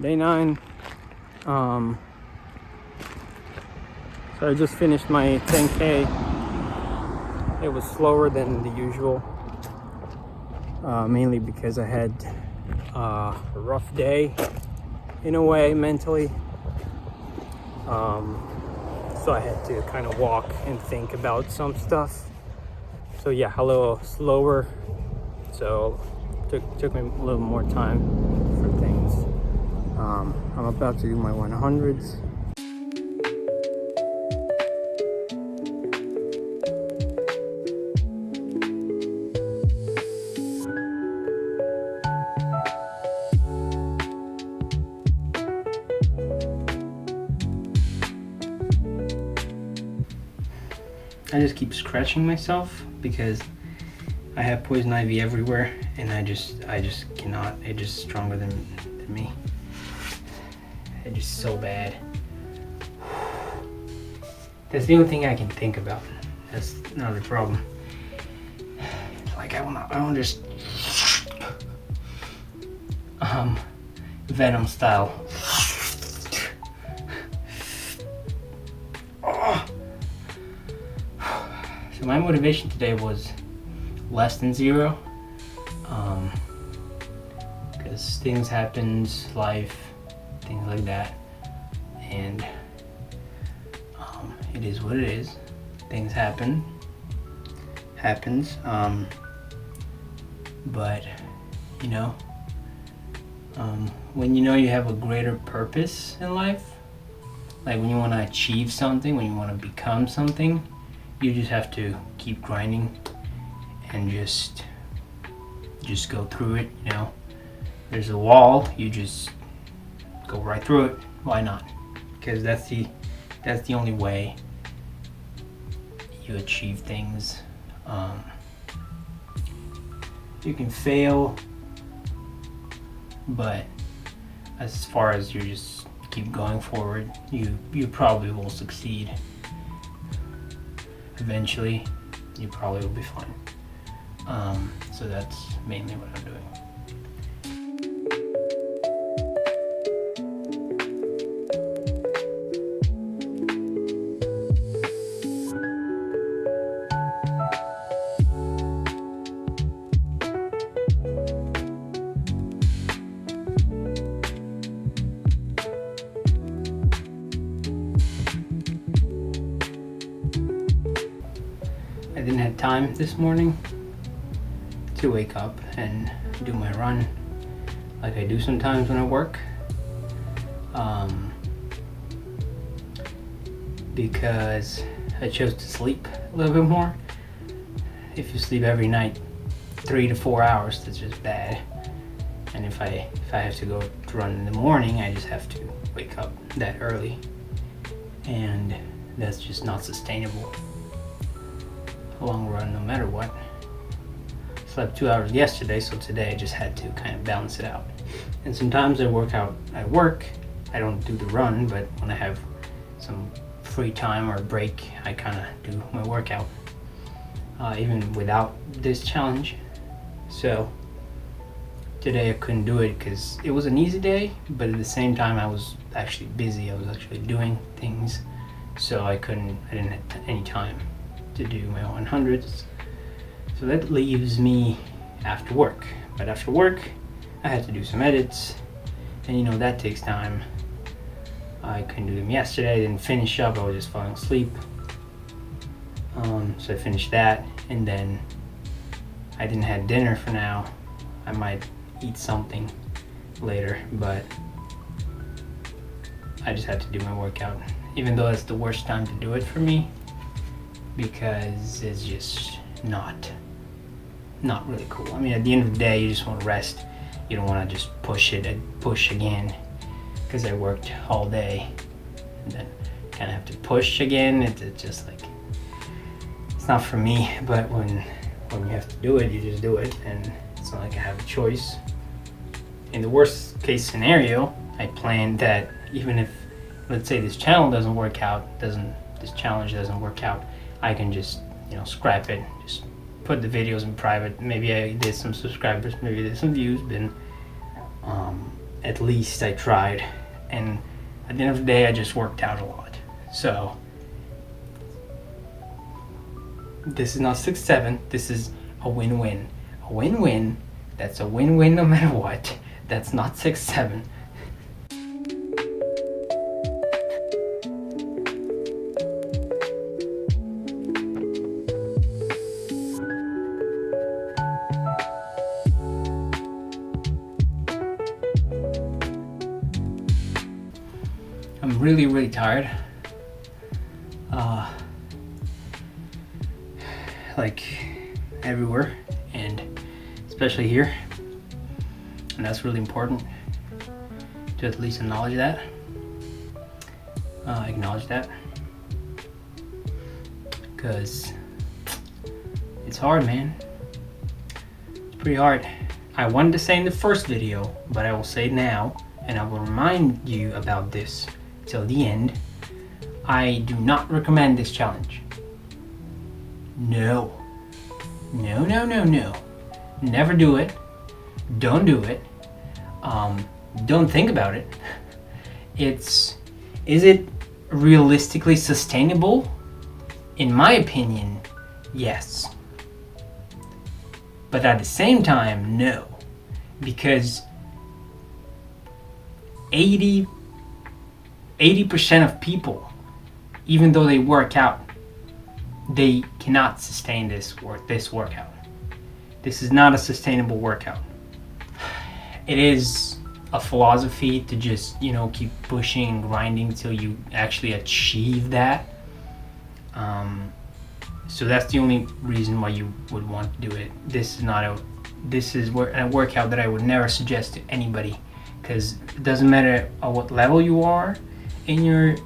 Day 9. So I just finished my 10K. It was slower than the usual, mainly because I had a rough day in a way mentally. So I had to kind of walk and think about some stuff. So yeah, a little slower. So took me a little more time for things. I'm about to do my 100s. I just keep scratching myself because I have poison ivy everywhere, and I just cannot. It's just stronger than me. It's just so bad. That's the only thing I can think about. That's not the problem. Like I want to just Venom style. So my motivation today was less than 0, because things happens, life, things like that, and it is what it is. Things happens. But you know, when you know you have a greater purpose in life, like when you want to achieve something, when you want to become something, you just have to keep grinding and just go through it. You know, there's a wall, you just go right through it. Why not? Because that's the only way you achieve things. You can fail, but as far as you just keep going forward, you probably will succeed. Eventually, you probably will be fine. So that's mainly what I'm doing. I didn't have time this morning to wake up and do my run like I do sometimes when I work, because I chose to sleep a little bit more. If you sleep every night 3 to 4 hours, that's just bad. And if I have to go run in the morning, I just have to wake up that early, and that's just not sustainable long run, no matter what. Slept 2 hours yesterday, so today I just had to kind of balance it out. And sometimes I work out at work. I don't do the run, but when I have some free time or break, I kind of do my workout, even without this challenge. So today I couldn't do it because it was an easy day, but at the same time I was actually busy. I was actually doing things, so I didn't have any time to do my 100s. So that leaves me after work. But after work, I had to do some edits, and you know that takes time. I couldn't do them yesterday. I didn't finish up. I was just falling asleep. So I finished that, and then I didn't have dinner for now. I might eat something later, but I just had to do my workout, even though it's the worst time to do it for me, because it's just not really cool. I mean, at the end of the day, you just want to rest. You don't want to just push again, because I worked all day and then kind of have to push again. It's just like, it's not for me. But when you have to do it, you just do it, and it's not like I have a choice. In the worst case scenario, I planned that even if, let's say, this channel doesn't work out, this challenge doesn't work out, I can just, scrap it, just put the videos in private. Maybe I did some subscribers, maybe there's some views, but at least I tried. And at the end of the day, I just worked out a lot. So this is not 6-7. This is a win-win. A win-win. That's a win-win no matter what. That's not 6-7. I'm really, really tired. Like everywhere, and especially here. And that's really important to at least acknowledge that. Because it's hard, man. It's pretty hard. I wanted to say in the first video, but I will say it now, and I will remind you about this till the end. I do not recommend this challenge. No. Never do it. Don't do it. Don't think about it. Is it realistically sustainable? In my opinion, yes. But at the same time, no. Because 80% of people, even though they work out, they cannot sustain this workout. This is not a sustainable workout. It is a philosophy to just, keep pushing and grinding till you actually achieve that. So that's the only reason why you would want to do it. This is a workout that I would never suggest to anybody, because it doesn't matter at what level you are in your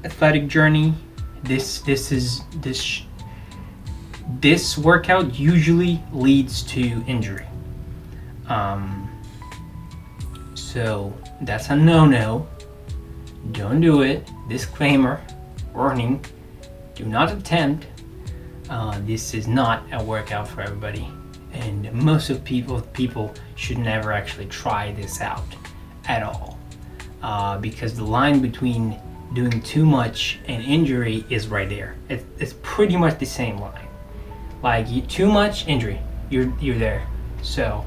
athletic journey. This workout usually leads to injury. So that's a no-no. Don't do it. Disclaimer, warning, do not attempt. This is not a workout for everybody, and most of people should never actually try this out at all, because the line between doing too much and injury is right there. It's pretty much the same line. Like, too much injury, you're there. So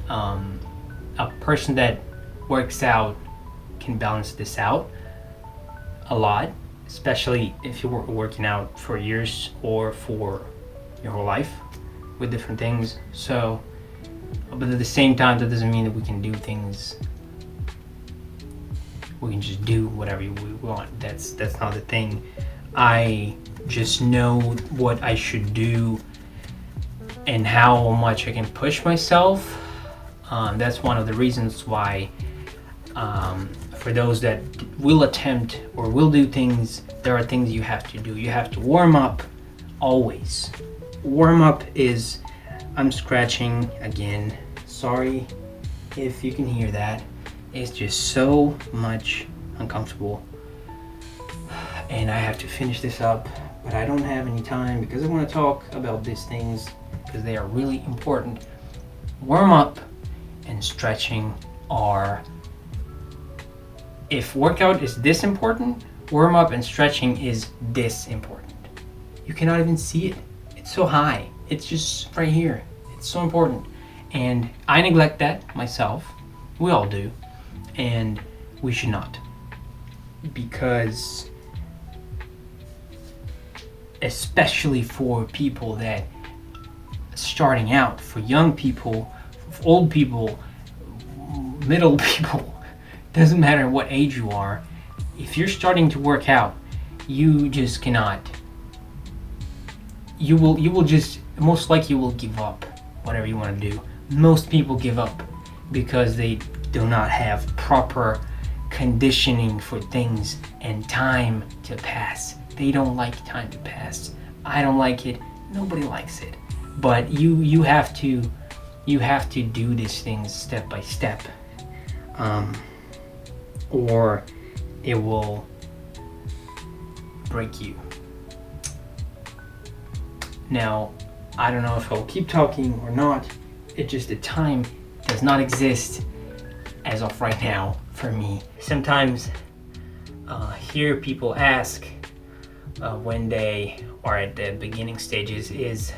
a person that works out can balance this out a lot, especially if you're working out for years or for your whole life with different things. So, but at the same time, that doesn't mean that we can do things. We can just do whatever we want. That's not the thing. I just know what I should do and how much I can push myself. That's one of the reasons why, for those that will attempt or will do things, there are things you have to do. You have to warm up always. Warm up is, I'm scratching again. Sorry if you can hear that. It's just so much uncomfortable, and I have to finish this up, but I don't have any time because I want to talk about these things because they are really important. Warm up and stretching are, if workout is this important, warm up and stretching is this important. You cannot even see it. It's so high. It's just right here. It's so important, and I neglect that myself. We all do. And we should not, because especially for people that starting out, for young people, for old people, middle people, doesn't matter what age you are, if you're starting to work out, you just cannot. You will just, most likely you will give up whatever you want to do. Most people give up because they do not have proper conditioning for things and time to pass. They don't like time to pass. I don't like it. Nobody likes it. But you have to do these things step by step, or it will break you. Now, I don't know if I'll keep talking or not. It's just the time does not exist as of right now for me. Sometimes hear people ask when they are at the beginning stages is,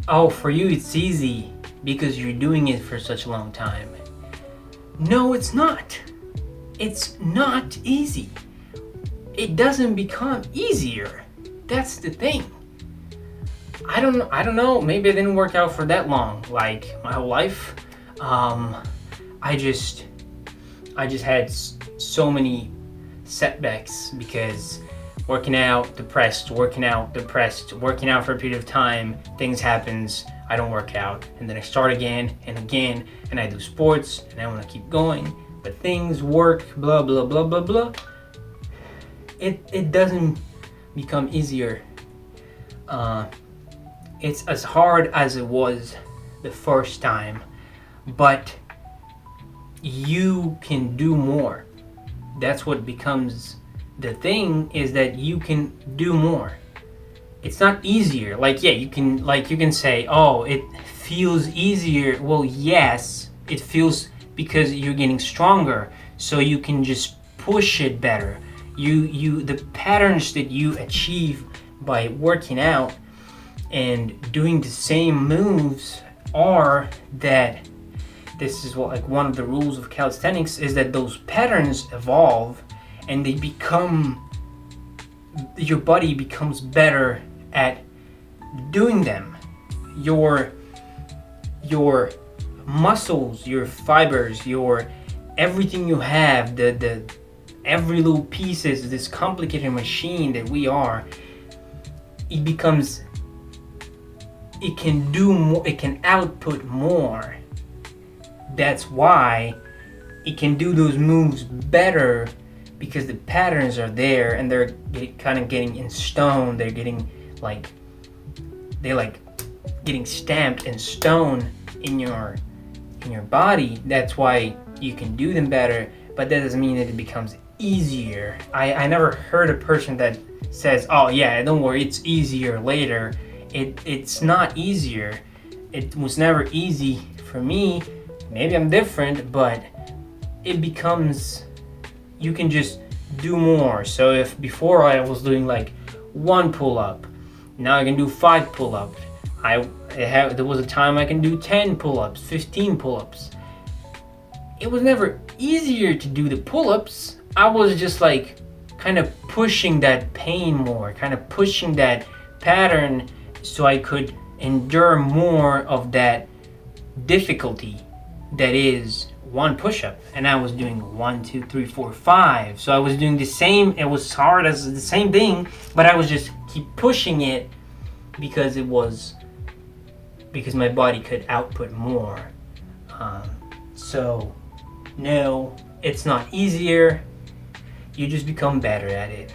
oh, for you it's easy because you're doing it for such a long time. No, it's not. It's not easy. It doesn't become easier. That's the thing. I don't know. Maybe it didn't work out for that long. Like my whole life, I just had so many setbacks because working out depressed, working out for a period of time, things happens, I don't work out, and then I start again, and I do sports, and I want to keep going, but things work, blah blah blah blah blah. It doesn't become easier. It's as hard as it was the first time, but you can do more. That's what becomes the thing, is that you can do more. It's not easier. Like, yeah, you can say, oh, it feels easier. Well, yes, it feels because you're getting stronger, so you can just push it better. The patterns that you achieve by working out and doing the same moves are that, this is what, like, one of the rules of calisthenics is that those patterns evolve and they become, your body becomes better at doing them. Your muscles, your fibers, your everything you have, the every little pieces, this complicated machine that we are, it becomes, it can do more, it can output more. That's why it can do those moves better, because the patterns are there and they're kind of getting in stone. They're getting getting stamped in stone in your body. That's why you can do them better, but that doesn't mean that it becomes easier. I never heard a person that says, oh yeah, don't worry, it's easier later. It's not easier. It was never easy for me. Maybe I'm different, but it becomes, you can just do more. So if before I was doing like 1 pull-up, now I can do 5 pull-ups. There was a time I can do 10 pull-ups, 15 pull-ups. It was never easier to do the pull-ups. I was just like kind of pushing that pain more, kind of pushing that pattern so I could endure more of that difficulty that is 1 push-up. And I was doing 1, 2, 3, 4, 5. So I was doing the same, it was hard as the same thing, but I was just keep pushing it because my body could output more. So no, it's not easier. You just become better at it.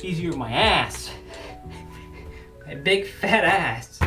Easier my ass. My big fat ass.